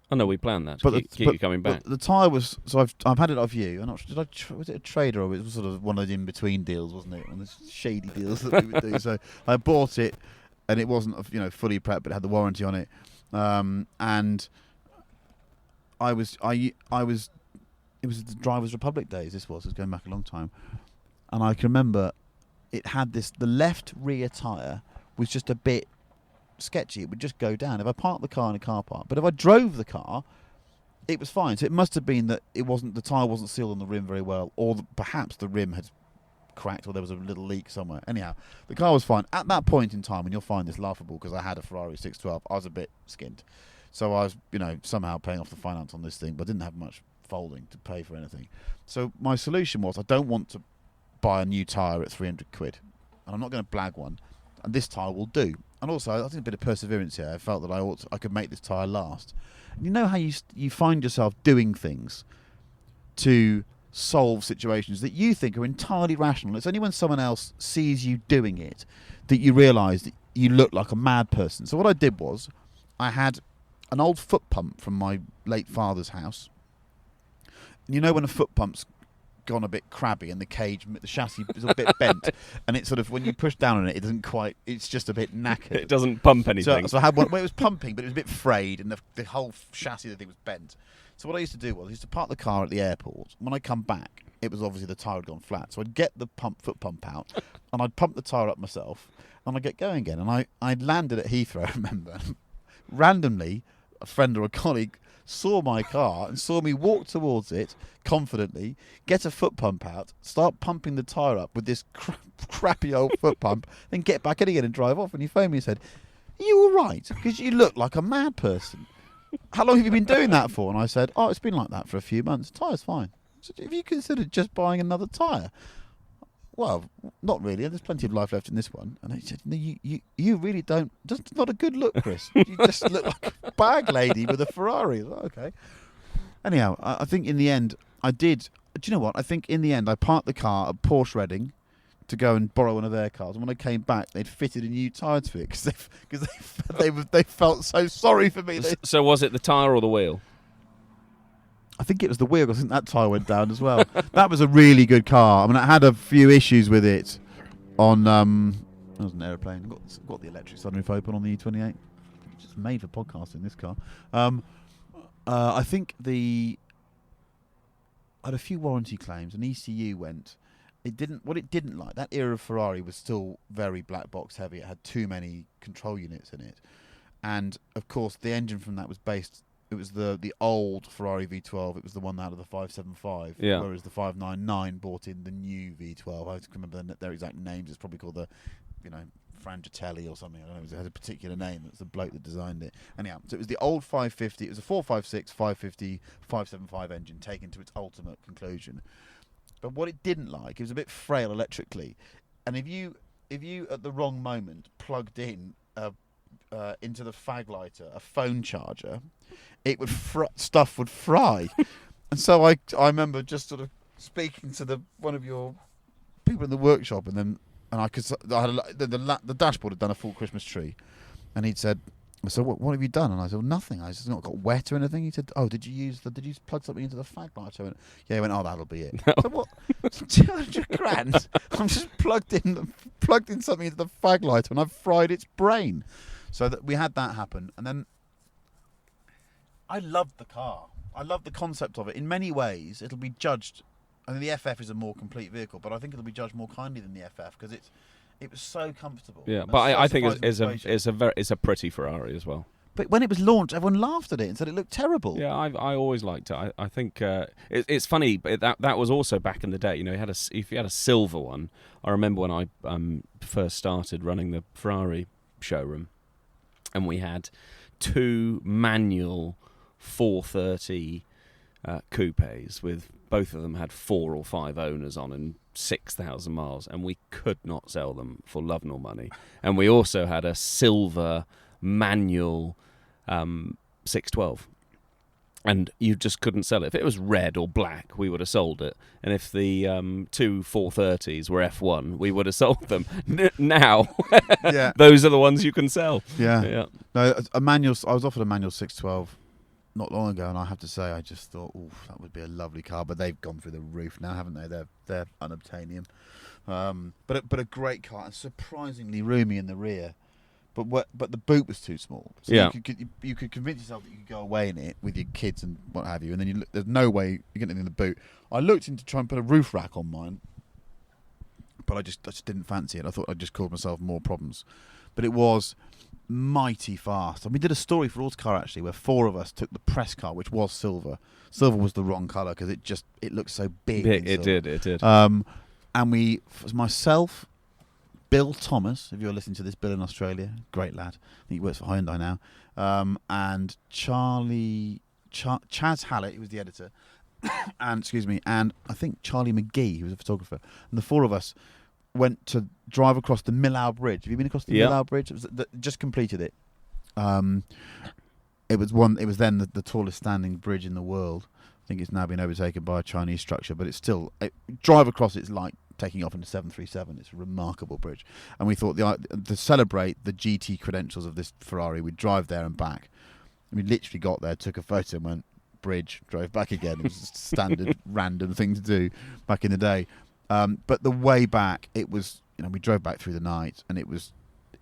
I know we planned that. Keep you coming back. The tyre was I've had it off you. I'm not sure, was it a trader or it was sort of one of those in between deals, wasn't it? One of those shady deals that we would do. So I bought it, and it wasn't fully prepped, but it had the warranty on it, and I was it was the Drivers' Republic days. It was going back a long time, and I can remember it had the left rear tyre was just a bit sketchy. It would just go down if I parked the car in a car park, but if I drove the car, it was fine. So it must have been that the tyre wasn't sealed on the rim very well, or perhaps the rim had cracked, or there was a little leak somewhere. Anyhow, the car was fine at that point in time, and you'll find this laughable because I had a Ferrari 612. I was a bit skinned, so I was somehow paying off the finance on this thing, but I didn't have much folding to pay for anything. So my solution was I don't want to buy a new tyre at 300 quid, and I'm not going to blag one, and this tyre will do. And also, I think a bit of perseverance here. I felt that I could make this tyre last. And you know how you find yourself doing things to solve situations that you think are entirely rational. It's only when someone else sees you doing it that you realise that you look like a mad person. So what I did was I had an old foot pump from my late father's house. And you know when a foot pump's gone a bit crabby and the chassis is a bit bent, and it's sort of when you push down on it, it doesn't quite. It's just a bit knackered. It doesn't pump anything. So I had one where it was pumping, but it was a bit frayed, and the whole chassis of the thing was bent. So what I used to do was I used to park the car at the airport. When I come back, it was obviously the tyre had gone flat. So I'd get the foot pump out, and I'd pump the tyre up myself, and I'd get going again. And I landed at Heathrow, I remember. Randomly, a friend or a colleague saw my car and saw me walk towards it confidently, get a foot pump out, start pumping the tyre up with this crappy old foot pump, then get back in again and drive off. And he phoned me and said, "Are you all right? Because you look like a mad person. How long have you been doing that for?" And I said, "Oh, it's been like that for a few months. Tyre's fine." So have you considered just buying another tyre? Well, not really. There's plenty of life left in this one. And he said, "No, you really don't. Just not a good look, Chris. You just look like a bag lady with a Ferrari." Like, okay. Anyhow, I think in the end I did. Do you know what? I think in the end I parked the car at Porsche Reading to go and borrow one of their cars. And when I came back, they'd fitted a new tyre to it because they felt so sorry for me. So was it the tyre or the wheel? I think it was the wheel. I think that tyre went down as well. That was a really good car. I mean, I had a few issues with it on... that was an aeroplane. Got the electric sunroof open on the E28. It's just made for podcasting, this car. I think I had a few warranty claims, and ECU went... What it didn't like, that era of Ferrari was still very black box heavy. It had too many control units in it. And, of course, the engine from that was based... It was the old Ferrari V12. It was the one out of the 575. Yeah. Whereas the 599 bought in the new V12. I can't remember their exact names. It's probably called the, Frangitelli or something. I don't know. It had a particular name. It's the bloke that designed it. Anyhow, so it was the old 550. It was a 456, 550, 575 engine taken to its ultimate conclusion. But what it didn't like, it was a bit frail electrically. And if you at the wrong moment plugged in into the fag lighter a phone charger, it would stuff would fry. And so I remember just sort of speaking to one of your people in the workshop, and the dashboard had done a full Christmas tree, and he'd said, "So what have you done?" And I said, "Well, nothing. I just not got wet or anything." He said, "Oh, did you plug something into the fag lighter?" I went, "Yeah." He went, "Oh, that'll be it." No. So what? 200 grand? I'm just plugged in something into the fag lighter, and I've fried its brain. So that we had that happen, and then I loved the car. I loved the concept of it. In many ways, it'll be judged. I mean, the FF is a more complete vehicle, but I think it'll be judged more kindly than the FF because it was so comfortable. Yeah, but I think it's a pretty Ferrari as well. But when it was launched, everyone laughed at it and said it looked terrible. Yeah, I always liked it. I think it's funny, but that was also back in the day. If you had a silver one, I remember when I first started running the Ferrari showroom, and we had 2 manual 430 coupes with both of them had 4 or 5 owners on and 6,000 miles, and we could not sell them for love nor money. And we also had a silver manual 612. And you just couldn't sell it. If it was red or black, we would have sold it. And if the 2 430s were F1, we would have sold them. Now, those are the ones you can sell. Yeah. No, a manual. I was offered a manual 612 not long ago, and I have to say, I just thought, that would be a lovely car. But they've gone through the roof now, haven't they? They're unobtainium. But a great car, and surprisingly roomy in the rear. But the boot was too small. So you could convince yourself that you could go away in it with your kids and what have you, and then there's no way you get anything in the boot. I looked into try and put a roof rack on mine, but I just didn't fancy it. I thought I'd just caused myself more problems. But it was mighty fast. And we did a story for Autocar actually, where 4 of us took the press car, which was silver. Silver was the wrong colour because it looked so big. It did. And it was myself, Bill Thomas, if you're listening to this, Bill in Australia, great lad. I think he works for Hyundai now. And Chaz Hallett, he was the editor, and I think Charlie McGee, who was a photographer. And the 4 of us went to drive across the Millau Bridge. Have you been across the Millau Bridge? It was just completed it. It was then the tallest standing bridge in the world. I think it's now been overtaken by a Chinese structure, but it's still drive across it's like taking off in a 737. It's a remarkable bridge, and we thought to celebrate the GT credentials of this Ferrari, we'd drive there and back. And we literally got there, took a photo, and went bridge, drove back again. It was just a standard random thing to do back in the day. But the way back, it was we drove back through the night, and it was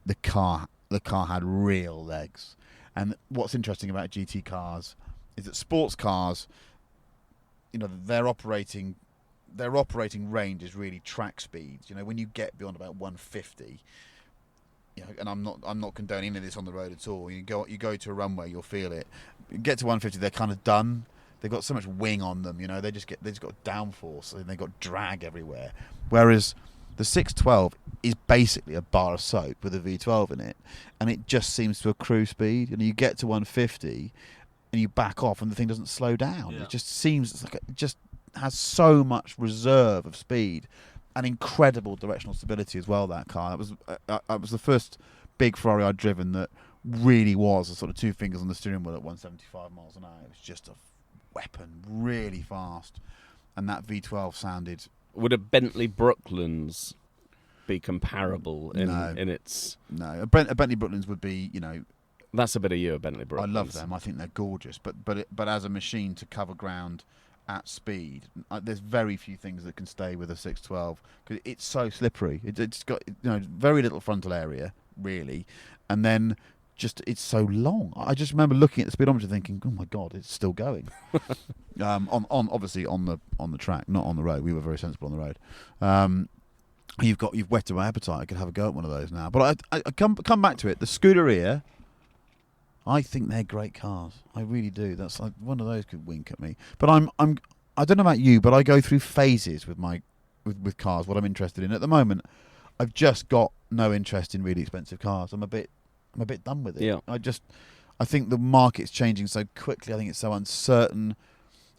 the car. The car had real legs. And what's interesting about GT cars is that sports cars, their operating range is really track speeds. When you get beyond about 150, and I'm not condoning any of this on the road at all. You go to a runway, you'll feel it. You get to 150, they're kind of done. They've got so much wing on them, they just got downforce and they've got drag everywhere. Whereas the 612 is basically a bar of soap with a V12 in it, and it just seems to accrue speed. And you get to 150, and you back off, and the thing doesn't slow down. Yeah. It just seems it just has so much reserve of speed and incredible directional stability as well. That car, that was the first big Ferrari I'd driven that really was a sort of 2 fingers on the steering wheel at 175 miles an hour. It was just a weapon, really fast, and that V12 sounded. Would a Bentley Brooklands be comparable in its? No, a Bentley Brooklands would be, That's a bit of you, a Bentley Brooklands. I love them. I think they're gorgeous. But as a machine to cover ground at speed, there's very few things that can stay with a 612 because it's so slippery. It's got very little frontal area really, and then it's so long. I just remember looking at the speedometer thinking, oh my god, it's still going. Obviously on the track, not on the road. We were very sensible on the road. You've whetted my appetite. I could have a go at one of those now. But I come back to it. The Scuderia, I think they're great cars. I really do. That's like one of those could wink at me. But I don't know about you, but I go through phases with cars. What I'm interested in at the moment, I've just got no interest in really expensive cars. I'm a bit done with it. Yeah. I think the market's changing so quickly. I think it's so uncertain.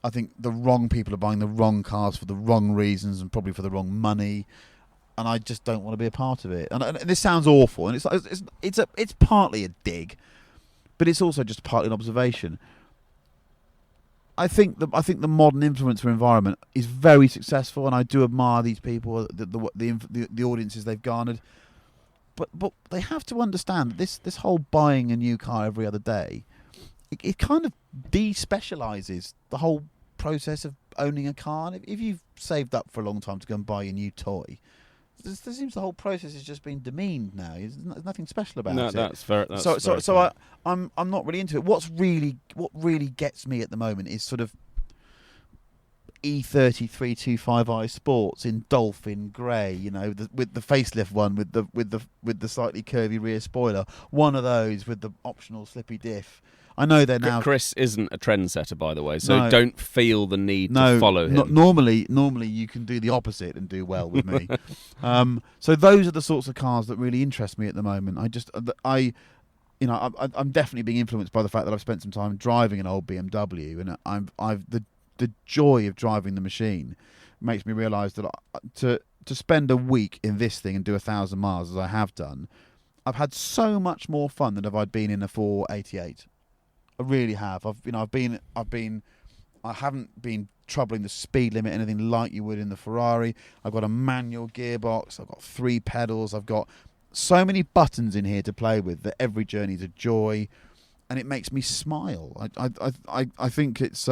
I think the wrong people are buying the wrong cars for the wrong reasons and probably for the wrong money. And I just don't want to be a part of it. And this sounds awful, and it's partly a dig, but it's also just partly an observation. I think the modern influencer environment is very successful, and I do admire these people, the audiences they've garnered. But they have to understand that this whole buying a new car every other day, it kind of de-specialises the whole process of owning a car. And if you've saved up for a long time to go and buy a new toy, there seems the whole process has just been demeaned now. There's nothing special about it. No, that's fair. So I'm not really into it. What really gets me at the moment is sort of E30 325i Sports in Dolphin Grey, with the facelift one with the slightly curvy rear spoiler. One of those with the optional slippy diff. I know they're now. Chris isn't a trendsetter, by the way, so don't feel the need to follow him. Normally you can do the opposite and do well with me. So those are the sorts of cars that really interest me at the moment. I'm definitely being influenced by the fact that I've spent some time driving an old BMW, and the joy of driving the machine makes me realise that to spend a week in this thing and do 1,000 miles as I have done, I've had so much more fun than if I'd been in a 488. I really have. I haven't been troubling the speed limit, anything like you would in the Ferrari. I've got a manual gearbox. I've got 3 pedals. I've got so many buttons in here to play with that every journey's a joy, and it makes me smile. I think it's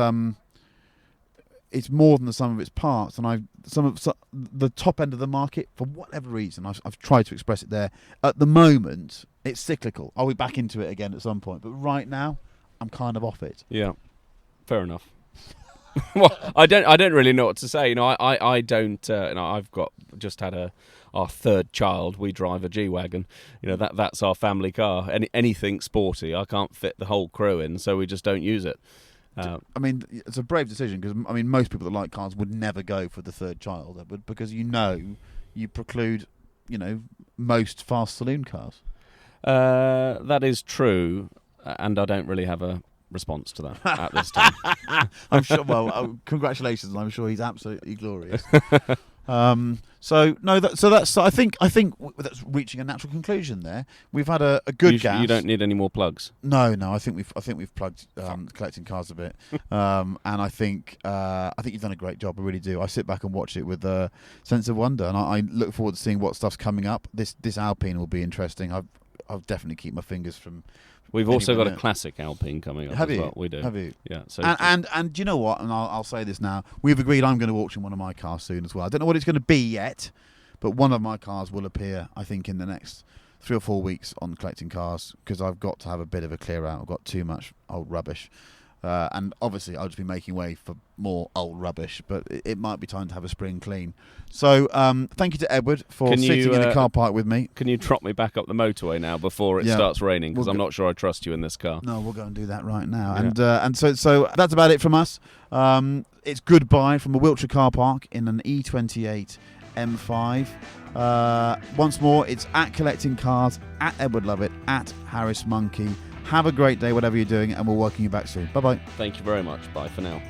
more than the sum of its parts, and the top end of the market, for whatever reason, I've tried to express it there. At the moment, it's cyclical. I'll be back into it again at some point, but right now, I'm kind of off it. Yeah, fair enough. Well, I don't really know what to say. I don't. I've just had our 3rd child. We drive a G-Wagon. That's our family car. Anything sporty, I can't fit the whole crew in, so we just don't use it. I mean, it's a brave decision because most people that like cars would never go for the 3rd child, because you preclude most fast saloon cars. That is true, and I don't really have a response to that at this time. I'm sure. Well, congratulations! I'm sure he's absolutely glorious. So I think that's reaching a natural conclusion there. We've had a good gas. You don't need any more plugs. No. I think we've plugged collecting cars a bit, and I think you've done a great job. I really do. I sit back and watch it with a sense of wonder, and I look forward to seeing what stuff's coming up. This Alpine will be interesting. I'll definitely keep my fingers from. We've also got a classic Alpine coming up. Have as you? Well. We do. Have you? Yeah. So and do you know what? And I'll say this now. We've agreed I'm going to auction one of my cars soon as well. I don't know what it's going to be yet, but one of my cars will appear, I think, in the next 3 or 4 weeks on collecting cars, because I've got to have a bit of a clear out. I've got too much old rubbish. And obviously I'll just be making way for more old rubbish, but it might be time to have a spring clean. So thank you to Edward for sitting in the car park with me. Can you trot me back up the motorway now before it starts raining? Because I'm not sure I trust you in this car. No, we'll go and do that right now. Yeah. And so that's about it from us. It's goodbye from a Wiltshire car park in an E28 M5. Once more, it's at Collecting Cars, at Edward Lovett, at Harris Monkey. Have a great day, whatever you're doing, and we'll welcome you back soon. Bye-bye. Thank you very much. Bye for now.